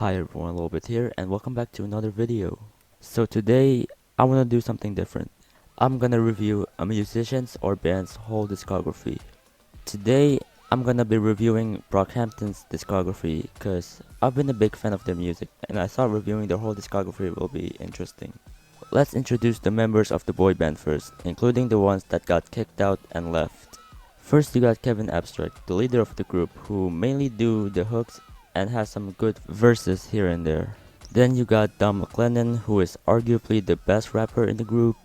Hi everyone, a little bit here and welcome back to another video. So today I want to do something different. I'm gonna review a musician's or band's whole discography. Today I'm gonna be reviewing Brockhampton's discography because I've been a big fan of their music and I thought reviewing their whole discography will be interesting. Let's introduce the members of the boy band first, including the ones that got kicked out and left. First you got Kevin Abstract, the leader of the group, who mainly do the hooks and has some good verses here and there. Then you got Don McLennan, who is arguably the best rapper in the group.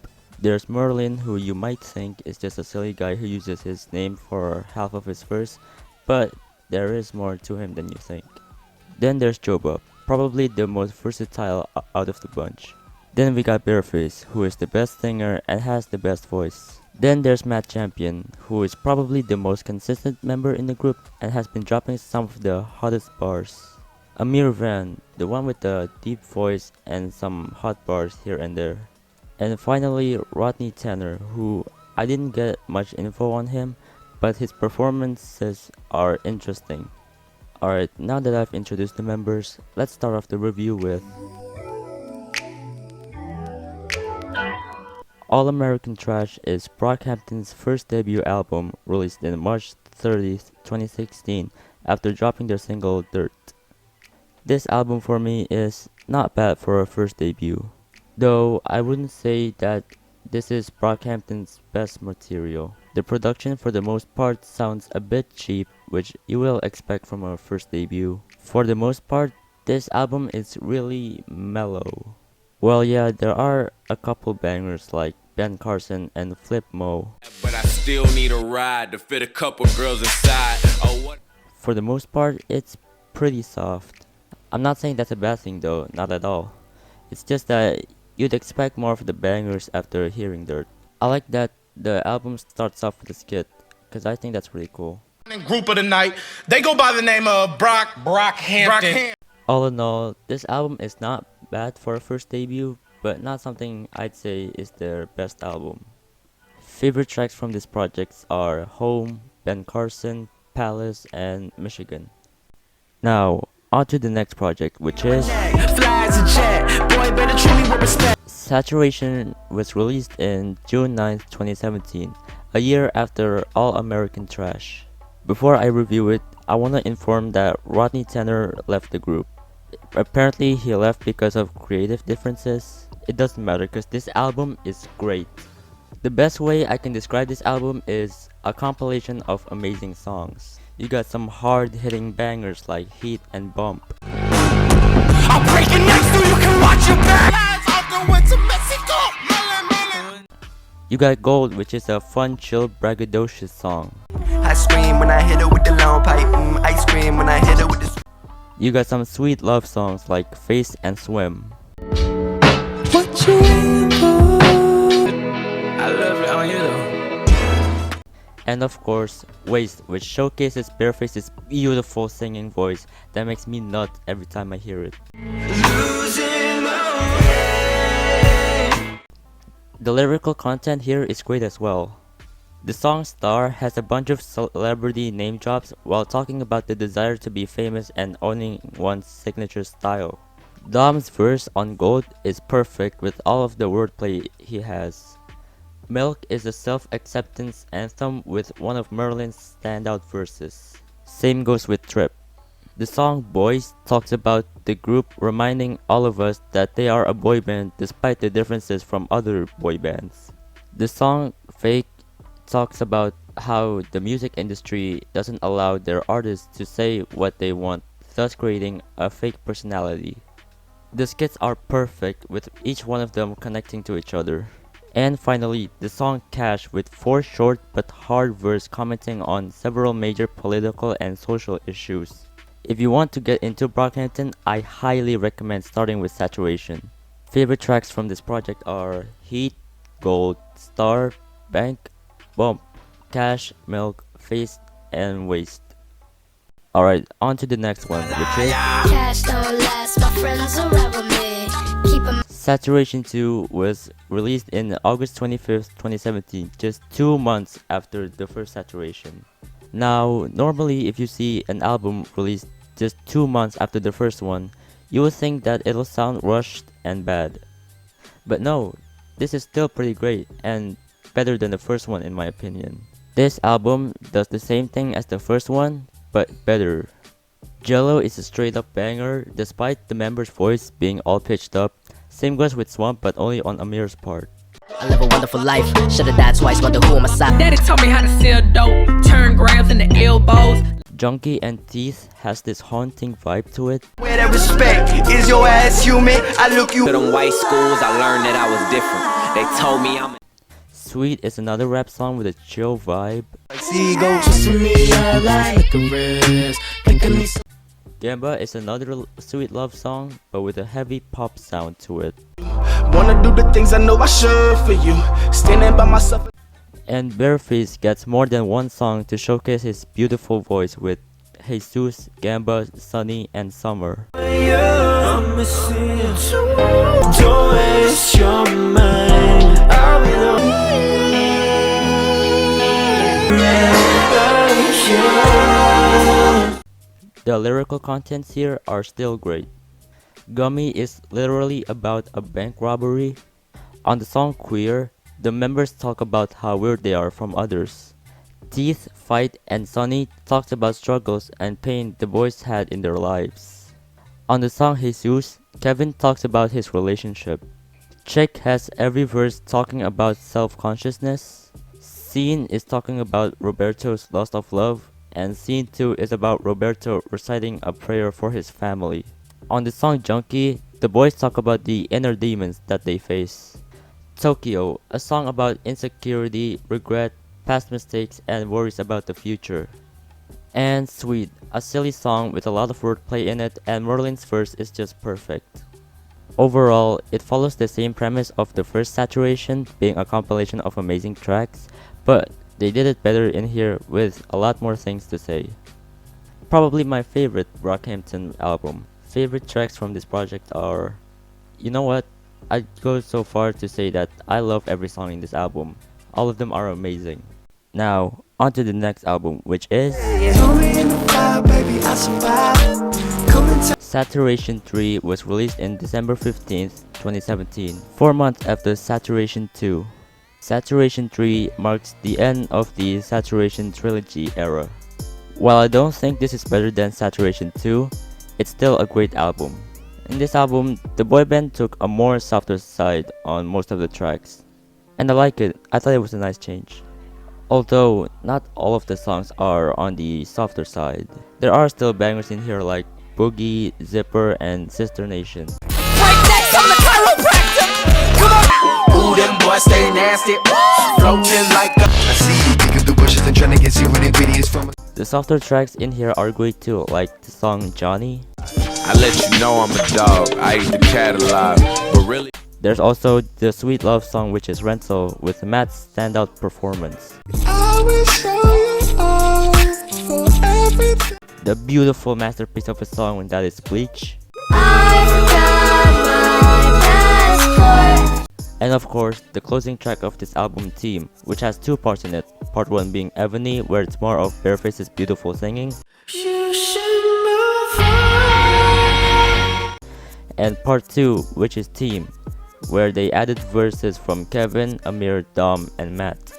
There's Merlin, who you might think is just a silly guy who uses his name for half of his verse, but there is more to him than you think. Then there's Joe Bob, probably the most versatile out of the bunch. Then we got Bareface, who is the best singer and has the best voice. Then there's Matt Champion, who is probably the most consistent member in the group and has been dropping some of the hottest bars. Amir Van, the one with the deep voice and some hot bars here and there. And finally Rodney Tanner, who I didn't get much info on him, but his performances are interesting. Alright, now that I've introduced the members, let's start off the review with All American Trash is Brockhampton's first debut album, released in March 30th, 2016 after dropping their single Dirt. This album for me is not bad for a first debut, though I wouldn't say that this is Brockhampton's best material. The production for the most part sounds a bit cheap, which you will expect from a first debut. For the most part, this album is really mellow. Well, yeah, there are a couple bangers like Ben Carson and Flip Mo. But I still need a ride to fit a couple girls inside. Oh, what? For the most part, it's pretty soft. I'm not saying that's a bad thing though, not at all. It's just that you'd expect more of the bangers after hearing Dirt. I like that the album starts off with a skit, because I think that's really cool. Group of the night, they go by the name of Brockhampton. All in all, this album is not bad for a first debut, but not something I'd say is their best album. Favorite tracks from this project are Home, Ben Carson, Palace, and Michigan. Now, on to the next project, which is Saturation. Was released in June 9th, 2017, a year after All American Trash. Before I review it, I want to inform that Rodney Tanner left the group. Apparently he left because of creative differences. It doesn't matter because this album is great. The best way I can describe this album is a compilation of amazing songs. You got some hard-hitting bangers like Heat and Bump. I'll break your neck so you can watch your back. I'm going to Mexico. You got Gold, which is a fun, chill, braggadocious song. I scream when I hit her with the long pipe. I scream when I hit her with the. You got some sweet love songs like Face and Swim. What you waiting for? I love it on you though. And of course, Waste, which showcases Bareface's beautiful singing voice that makes me nut every time I hear it. The lyrical content here is great as well. The song Star has a bunch of celebrity name drops while talking about the desire to be famous and owning one's signature style. Dom's verse on Gold is perfect with all of the wordplay he has. Milk is a self-acceptance anthem with one of Merlin's standout verses. Same goes with Trip. The song Boys talks about the group reminding all of us that they are a boy band despite the differences from other boy bands. The song Fake talks about how the music industry doesn't allow their artists to say what they want, thus creating a fake personality. The skits are perfect with each one of them connecting to each other. And finally, the song Cash with 4 short but hard verses commenting on several major political and social issues. If you want to get into Brockhampton, I highly recommend starting with Saturation. Favorite tracks from this project are Heat, Gold, Star, Bank, Bump, Cash, Milk, Face, and Waste. Alright, on to the next one, which is Cash don't last, my friends are rebel me. Keep 'em. Saturation 2 was released in August 25th, 2017, just 2 months after the first Saturation. Now, normally if you see an album released just 2 months after the first one, You would think that it'll sound rushed and bad. But no, this is still pretty great and better than the first one in my opinion. This album does the same thing as the first one, but better. Jello is a straight up banger despite the member's voice being all pitched up. Same goes with Swamp but only on Amir's part. I live a wonderful life. Should've died twice, wonder who on my side. Daddy taught me how to sell dope, turn grams into elbows. Junkie and Teeth has this haunting vibe to it. Where that respect is your ass human. I look you. To them white schools, I learned that I was different. They told me I'm Sweet is another rap song with a chill vibe. Gamba is another sweet love song but with a heavy pop sound to it. Wanna do the things I know I should for you. Standing by myself. And Bareface gets more than one song to showcase his beautiful voice with Jesus, Gamba, Sunny, and Summer. The lyrical contents here are still great. Gummy is literally about a bank robbery. On the song Queer, the members talk about how weird they are from others. Teeth, Fight, and Sunny talks about struggles and pain the boys had in their lives. On the song Jesus, Kevin talks about his relationship. Chick has every verse talking about self-consciousness. Scene is talking about Roberto's loss of love, and Scene 2 is about Roberto reciting a prayer for his family. On the song Junkie, the boys talk about the inner demons that they face. Tokyo, a song about insecurity, regret, past mistakes, and worries about the future. And Sweet, a silly song with a lot of wordplay in it, and Merlin's verse is just perfect. Overall, it follows the same premise of the first Saturation, being a compilation of amazing tracks, but they did it better in here with a lot more things to say. Probably my favorite Brockhampton album. Favorite tracks from this project are... You know what? I'd go so far to say that I love every song in this album. All of them are amazing. Now, on to the next album, which is... Saturation 3 was released in December 15th, 2017, 4 months after Saturation 2. Saturation 3 marks the end of the Saturation trilogy era. While I don't think this is better than Saturation 2, it's still a great album. In this album, the boy band took a more softer side on most of the tracks. And I like it, I thought it was a nice change. Although, not all of the songs are on the softer side. There are still bangers in here like Boogie, Zipper, and Sister Nation. Ooh, them boys stay nasty. Floating like a. I see you dig up the bushes and trying to get see where the video is from. The softer tracks in here are great too, like the song Johnny. I let you know I'm a dog. I eat the cat alive, but really. There's also the sweet love song, which is Rental, with Matt's standout performance. I will show you all for everything. The beautiful masterpiece of a song that is Bleach. I've got my passport. And of course, the closing track of this album, Team, which has two parts in it. Part 1 being Ebony, where it's more of Bareface's beautiful singing. You should move on. And part 2, which is Team, where they added verses from Kevin, Amir, Dom, and Matt.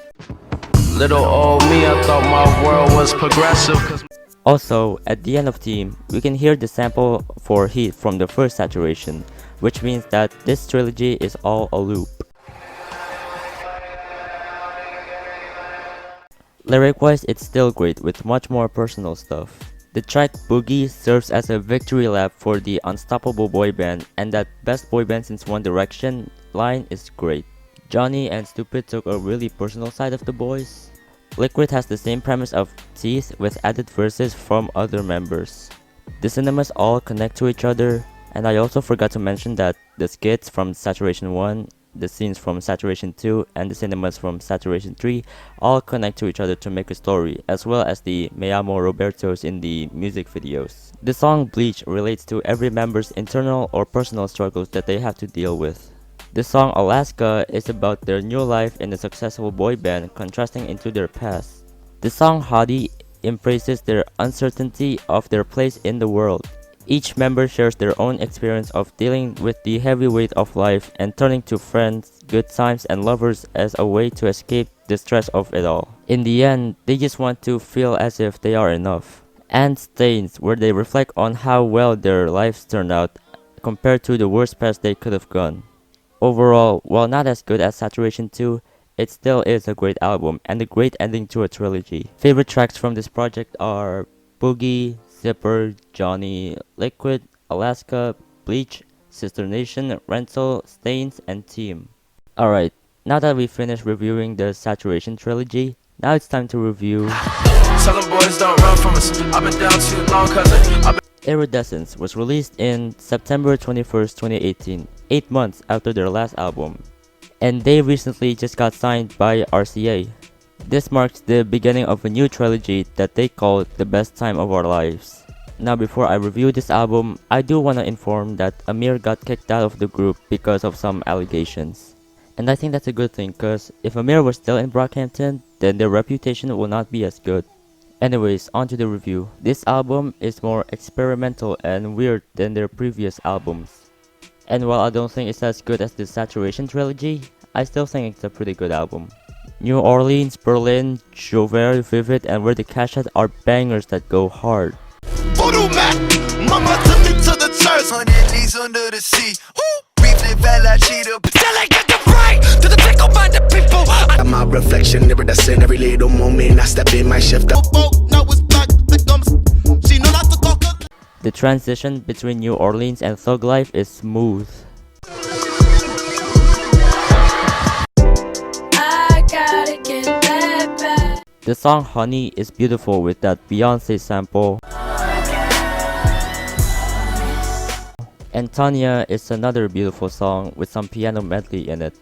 Little old me, I thought my world was progressive. Also, at the end of Team, we can hear the sample for Heat from the first Saturation, which means that this trilogy is all a loop. Lyric-wise, it's still great with much more personal stuff. The track Boogie serves as a victory lap for the unstoppable boy band, and that best boy band since One Direction line is great. Johnny and Stupid took a really personal side of the boys. Liquid has the same premise of Teeth with added verses from other members. The cinemas all connect to each other, and I also forgot to mention that the skits from Saturation 1, the scenes from Saturation 2, and the cinemas from Saturation 3 all connect to each other to make a story, as well as the Me Amo Robertos in the music videos. The song Bleach relates to every member's internal or personal struggles that they have to deal with. The song Alaska is about their new life in a successful boy band contrasting into their past. The song Hottie embraces their uncertainty of their place in the world. Each member shares their own experience of dealing with the heavy weight of life and turning to friends, good times, and lovers as a way to escape the stress of it all. In the end, they just want to feel as if they are enough. And Stains, where they reflect on how well their lives turned out compared to the worst paths they could have gone. Overall, while not as good as Saturation 2, it still is a great album and a great ending to a trilogy. Favorite tracks from this project are Boogie, Zipper, Johnny, Liquid, Alaska, Bleach, Sister Nation, Rental, Stains, and Team. Alright, now that we finished reviewing the Saturation trilogy, now it's time to review Tell them boys don't run from us. I've been down too long, cousin. Iridescence. Was released in September 21st, 2018, 8 months after their last album. And they recently just got signed by RCA. This marks the beginning of a new trilogy that they call The Best Time of Our Lives. Now before I review this album, I do want to inform that Amir got kicked out of the group because of some allegations. And I think that's a good thing, cause if Amir was still in Brockhampton, then their reputation will not be as good. Anyways, on to the review. This album is more experimental and weird than their previous albums. And while I don't think it's as good as the Saturation trilogy, I still think it's a pretty good album. New Orleans, Berlin, Jouvert, Vivid, and Where the Cash At are bangers that go hard. Voodoo Mac, mama took me to the church. 100 knees under the sea. Reef the Vela cheetah. Till I get the right to the fickle-minded people. Got my reflection, iridescent every little moment. I step in, my shift up. Now it's black, the gums. She know not to talk. The transition between New Orleans and Thug Life is smooth. I gotta get that back. The song Honey is beautiful with that Beyonce sample. And Tanya is another beautiful song with some piano medley in it.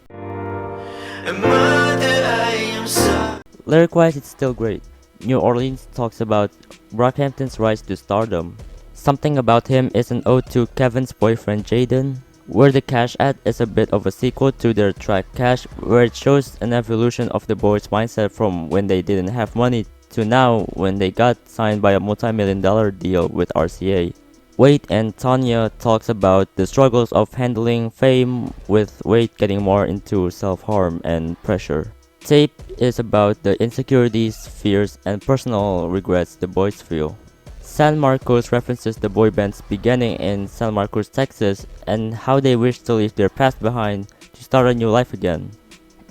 Lyric-wise, it's still great. New Orleans talks about Brockhampton's rise to stardom. Something About Him is an ode to Kevin's boyfriend Jaden. Where the Cash At is a bit of a sequel to their track Cash, where it shows an evolution of the boys' mindset from when they didn't have money to now when they got signed by a multi-million-dollar deal with RCA. Wade and Tanya talks about the struggles of handling fame, with Wade getting more into self-harm and pressure. Tape is about the insecurities, fears, and personal regrets the boys feel. San Marcos references the boy band's beginning in San Marcos, Texas, and how they wish to leave their past behind to start a new life again.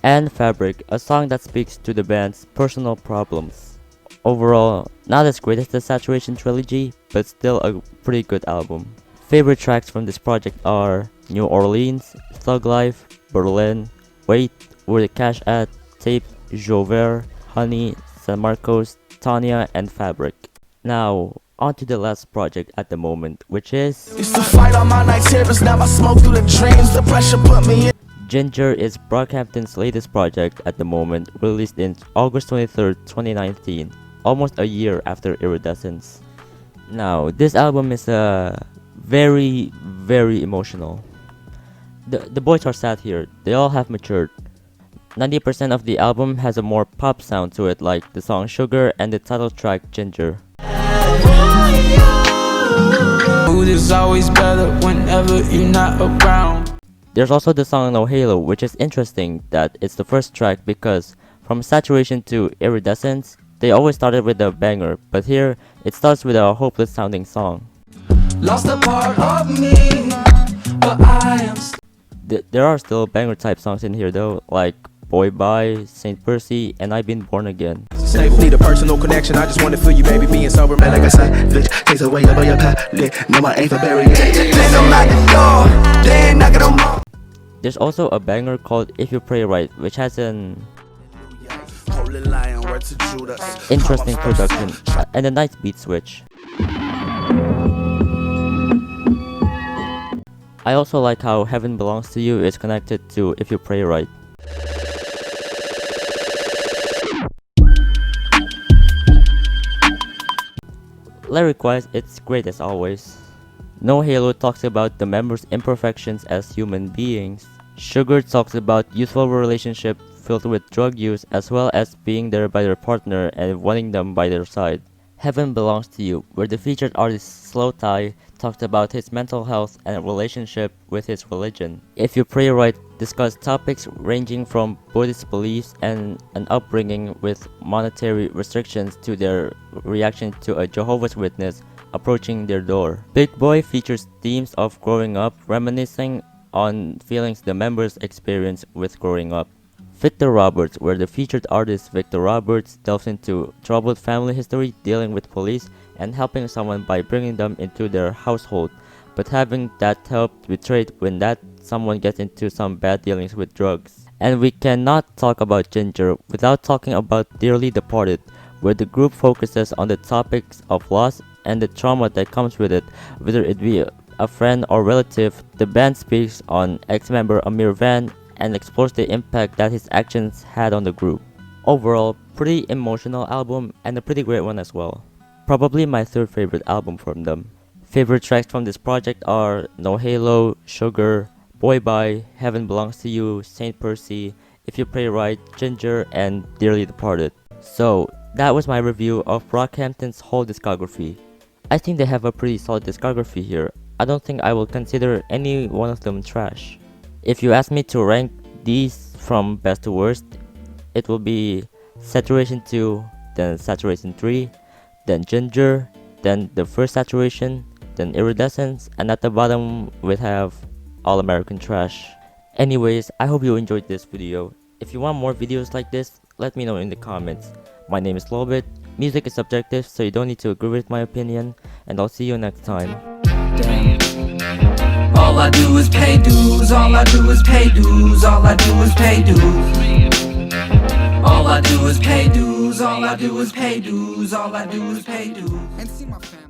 And Fabric, a song that speaks to the band's personal problems. Overall, not as great as the Saturation trilogy, but still a pretty good album. Favorite tracks from this project are New Orleans, Thug Life, Berlin, Wait, Where the Cash At, Tape, Jouvert, Honey, San Marcos, Tanya, and Fabric. Now, on to the last project at the moment, which is Used to fight all my nights here, but now I smoke through the dreams. The pressure put me in. Ginger is Brockhampton's latest project at the moment, released in August 23rd, 2019, almost a year after Iridescence. Now, this album is very emotional. The boys are sad here, they all have matured. 90% of the album has a more pop sound to it, like the song Sugar and the title track Ginger. Mood is always better whenever you're not around. There's also the song No Halo, which is interesting that it's the first track because from Saturation to Iridescence, they always started with a banger, but here it starts with a hopeless sounding song. Lost a part of me, but I am There are still banger type songs in here though, like Boy Bye, Saint Percy, and I've Been Born Again. Need a personal connection, I just wanna feel you, baby. Being sober, man, like I said, bitch, takes away all your palate. No, my ain't for burying. They don't knock the door, they ain't knocking on my. There's also a banger called If You Pray Right, which has an interesting production and a nice beat switch. I also like how Heaven Belongs to You is connected to If You Pray Right. Lyric-wise, it's great as always. No Halo talks about the members' imperfections as human beings. Sugar talks about youthful relationship filled with drug use as well as being there by their partner and wanting them by their side. Heaven Belongs to You, where the featured artist Slow Tie talked about his mental health and relationship with his religion. If You Pray Right discussed topics ranging from Buddhist beliefs and an upbringing with monetary restrictions to their reaction to a Jehovah's Witness approaching their door. Big Boy features themes of growing up, reminiscing on feelings the members experience with growing up. Victor Roberts, where the featured artist Victor Roberts delves into troubled family history, dealing with police, and helping someone by bringing them into their household, but having that help betrayed when that someone gets into some bad dealings with drugs. And we cannot talk about Ginger without talking about Dearly Departed, where the group focuses on the topics of loss and the trauma that comes with it, whether it be a friend or relative. The band speaks on ex-member Amir Van and explores the impact that his actions had on the group. Overall, pretty emotional album and a pretty great one as well. Probably my third favorite album from them. Favorite tracks from this project are No Halo, Sugar, Boy Bye, Heaven Belongs to You, Saint Percy, If You Pray Right, Ginger, and Dearly Departed. So, that was my review of Brockhampton's whole discography. I think they have a pretty solid discography here. I don't think I will consider any one of them trash. If you ask me to rank these from best to worst, it will be Saturation 2, then Saturation 3, then Ginger, then the first Saturation, then Iridescence, and at the bottom we have All American Trash. Anyways, I hope you enjoyed this video. If you want more videos like this, let me know in the comments. My name is Lobit. Music is subjective, so you don't need to agree with my opinion, and I'll see you next time. All I do is pay dues, all I do is pay dues, all I do is pay dues. All I do is pay dues, all I do is pay dues, all I do is pay dues. And see my family.